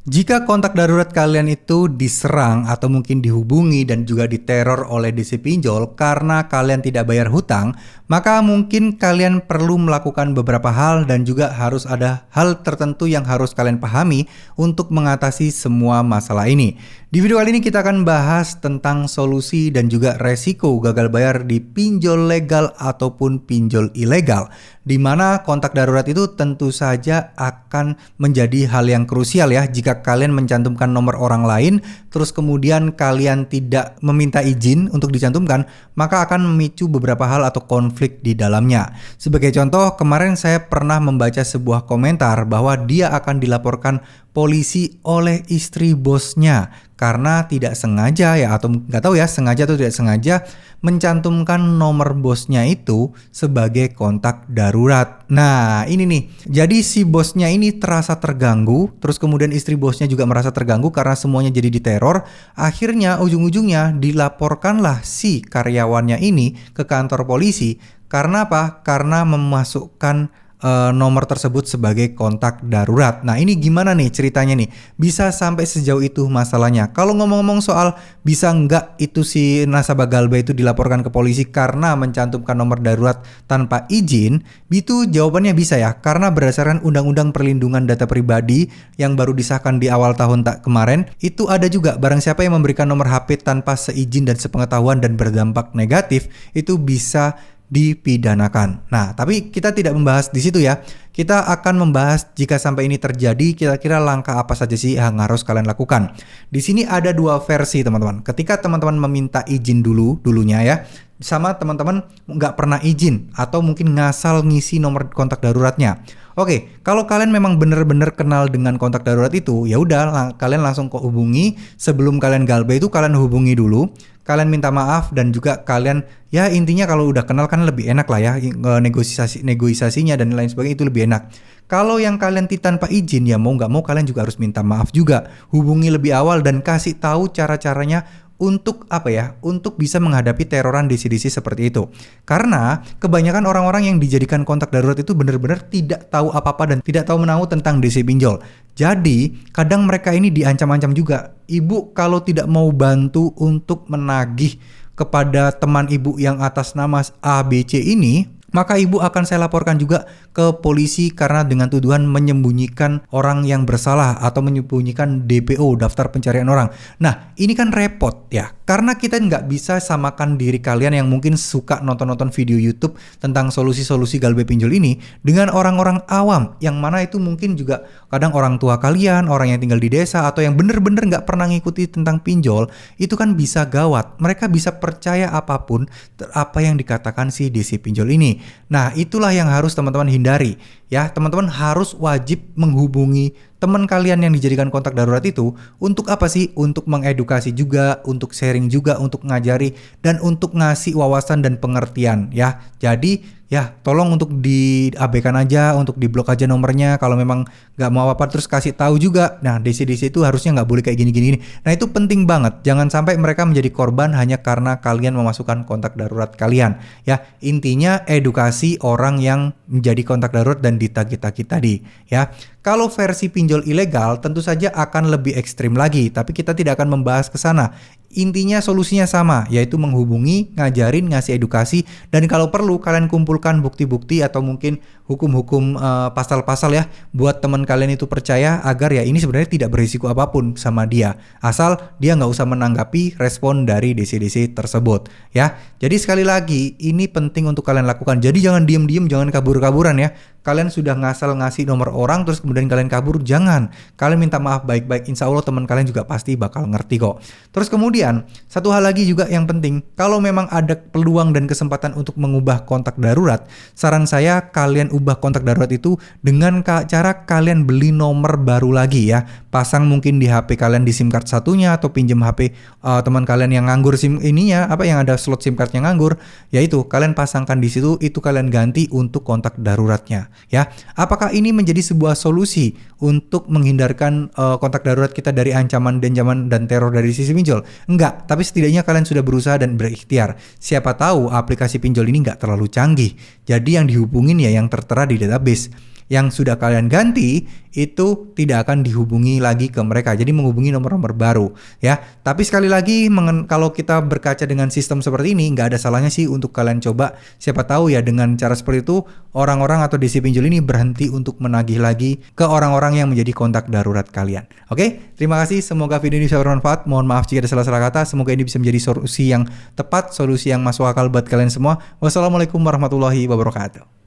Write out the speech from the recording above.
Jika kontak darurat kalian itu diserang atau mungkin dihubungi dan juga diteror oleh DC pinjol karena kalian tidak bayar hutang, maka mungkin kalian perlu melakukan beberapa hal dan juga harus ada hal tertentu yang harus kalian pahami untuk mengatasi semua masalah ini. Di video kali ini kita akan bahas tentang solusi dan juga resiko gagal bayar di pinjol legal ataupun pinjol ilegal, di mana kontak darurat itu tentu saja akan menjadi hal yang krusial ya jika kalian mencantumkan nomor orang lain terus kemudian kalian tidak meminta izin untuk dicantumkan, maka akan memicu beberapa hal atau konflik di dalamnya. Sebagai contoh, kemarin saya pernah membaca sebuah komentar bahwa dia akan dilaporkan polisi oleh istri bosnya karena tidak sengaja ya, atau nggak tahu ya sengaja atau tidak sengaja mencantumkan nomor bosnya itu sebagai kontak darurat. Nah ini nih, jadi si bosnya ini terasa terganggu, terus kemudian istri bosnya juga merasa terganggu karena semuanya jadi diteror. Akhirnya ujung-ujungnya dilaporkanlah si karyawannya ini ke kantor polisi. Karena apa? Karena memasukkan nomor tersebut sebagai kontak darurat. Nah ini gimana nih ceritanya nih? Bisa sampai sejauh itu masalahnya. Kalau ngomong-ngomong soal bisa nggak itu si nasabah Galbay itu dilaporkan ke polisi karena mencantumkan nomor darurat tanpa izin, itu jawabannya bisa ya. Karena berdasarkan Undang-Undang Perlindungan Data Pribadi yang baru disahkan di awal tahun kemarin, itu ada juga barang siapa yang memberikan nomor HP tanpa seizin dan sepengetahuan dan berdampak negatif, itu bisa dipidanakan. Nah, tapi kita tidak membahas di situ ya. Kita akan membahas jika sampai ini terjadi, kira-kira langkah apa saja sih yang harus kalian lakukan. Di sini ada dua versi teman-teman. Ketika teman-teman meminta izin dulunya ya, sama teman-teman nggak pernah izin atau mungkin ngasal ngisi nomor kontak daruratnya. Oke, kalau kalian memang benar-benar kenal dengan kontak darurat itu, ya udah kalian langsung hubungi. Sebelum kalian Galbay itu kalian hubungi dulu, kalian minta maaf dan juga kalian ya intinya kalau udah kenal kan lebih enak lah ya negosiasinya dan lain sebagainya itu lebih enak. Kalau yang kalian tanpa izin ya mau nggak mau kalian juga harus minta maaf juga. Hubungi lebih awal dan kasih tahu cara-caranya untuk apa ya? Untuk bisa menghadapi teroran DC-DC seperti itu. Karena kebanyakan orang-orang yang dijadikan kontak darurat itu benar-benar tidak tahu apa-apa dan tidak tahu menahu tentang DC pinjol. Jadi, kadang mereka ini diancam-ancam juga. Ibu kalau tidak mau bantu untuk menagih kepada teman ibu yang atas nama ABC ini, maka ibu akan saya laporkan juga ke polisi karena dengan tuduhan menyembunyikan orang yang bersalah atau menyembunyikan DPO, daftar pencarian orang. Nah ini kan repot ya, karena kita nggak bisa samakan diri kalian yang mungkin suka nonton-nonton video YouTube tentang solusi-solusi Galbay pinjol ini dengan orang-orang awam yang mana itu mungkin juga kadang orang tua kalian, orang yang tinggal di desa atau yang bener-bener nggak pernah ngikuti tentang pinjol. Itu kan bisa gawat, mereka bisa percaya apapun apa yang dikatakan si DC pinjol ini. Nah itulah yang harus teman-teman hindari ya. Teman-teman harus wajib menghubungi teman kalian yang dijadikan kontak darurat itu. Untuk apa sih? Untuk mengedukasi juga, untuk sharing juga, untuk ngajari dan untuk ngasih wawasan dan pengertian ya. Jadi ya tolong untuk diabaikan aja, untuk diblok aja nomornya kalau memang nggak mau apa-apa, terus kasih tahu juga. Nah DC-DC itu harusnya nggak boleh kayak gini-gini. Nah itu penting banget, jangan sampai mereka menjadi korban hanya karena kalian memasukkan kontak darurat kalian ya. Intinya edukasi orang yang menjadi kontak darurat dan ditagih-tagih tadi ya. Kalau versi pinjol ilegal tentu saja akan lebih ekstrim lagi, tapi kita tidak akan membahas ke sana. Intinya solusinya sama, yaitu menghubungi, ngajarin, ngasih edukasi, dan kalau perlu kalian kumpulkan bukti-bukti atau mungkin hukum-hukum pasal-pasal ya, buat teman kalian itu percaya agar ya ini sebenarnya tidak berisiko apapun sama dia, asal dia nggak usah menanggapi respon dari DC-DC tersebut ya. Jadi sekali lagi ini penting untuk kalian lakukan. Jadi jangan diem-diem, jangan kabur-kaburan ya. Kalian sudah ngasal ngasih nomor orang terus kemudian kalian kabur, jangan. Kalian minta maaf baik-baik, insya Allah teman kalian juga pasti bakal ngerti kok. Terus kemudian satu hal lagi juga yang penting, kalau memang ada peluang dan kesempatan untuk mengubah kontak darurat, saran saya kalian ubah kontak darurat itu dengan cara kalian beli nomor baru lagi ya. Pasang mungkin di HP kalian di SIM card satunya atau pinjam HP teman kalian yang nganggur SIM ininya, apa yang ada slot SIM cardnya nganggur, yaitu kalian pasangkan di situ, itu kalian ganti untuk kontak daruratnya. Ya, apakah ini menjadi sebuah solusi untuk menghindarkan kontak darurat kita dari ancaman dan teror dari sisi pinjol? Enggak, tapi setidaknya kalian sudah berusaha dan berikhtiar. Siapa tahu aplikasi pinjol ini enggak terlalu canggih, jadi yang dihubungin ya yang tertera di database. yang sudah kalian ganti itu tidak akan dihubungi lagi ke mereka. Jadi menghubungi nomor-nomor baru ya. Tapi sekali lagi kalau kita berkaca dengan sistem seperti ini, nggak ada salahnya sih untuk kalian coba. Siapa tahu ya dengan cara seperti itu orang-orang atau DC pinjol ini berhenti untuk menagih lagi ke orang-orang yang menjadi kontak darurat kalian. Oke, terima kasih. Semoga video ini bisa bermanfaat. Mohon maaf jika ada salah-salah kata. Semoga ini bisa menjadi solusi yang tepat, solusi yang masuk akal buat kalian semua. Wassalamualaikum warahmatullahi wabarakatuh.